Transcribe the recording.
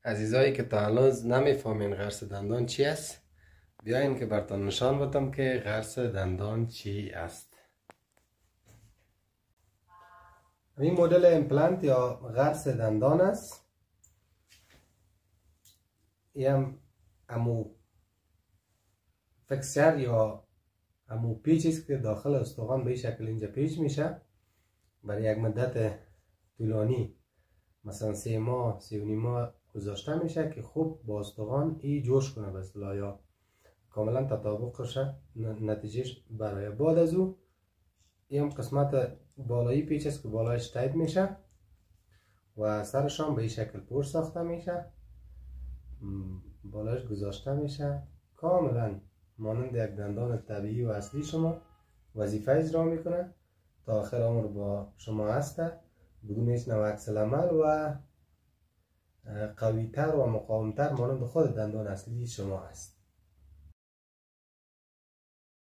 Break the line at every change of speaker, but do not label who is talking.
عزیزایی که تا هنوز نمیفهمین قرص دندان چی است، بیاین که براتون نشان بدم که قرص دندان چی است. این مدل امپلنت یا قرص دندان است. این امو فکسر یا امو پیچ است که داخل استخوان به این شکل اینجا پیچ میشه. برای یک مدت طولانی مثلا 3 ماه 3.5 ماه گذاشته میشه که خوب با استخوان ای جوش کنه به اصطلاح یا کاملا تطابق شه نتیجهش برای. بعد از او این قسمت بالایی پیچ است که بالایش تایت میشه و سرش هم به این شکل پشت ساخته میشه، بالایش گذاشته میشه، کاملا مانند یک دندان طبیعی و اصلی شما وظیفه اجرا میکنه تا آخر عمر با شما هسته بدون هیچ نوع عکس العمل و قویتر و مقاومتر مانند خود دندان اصلی شما است.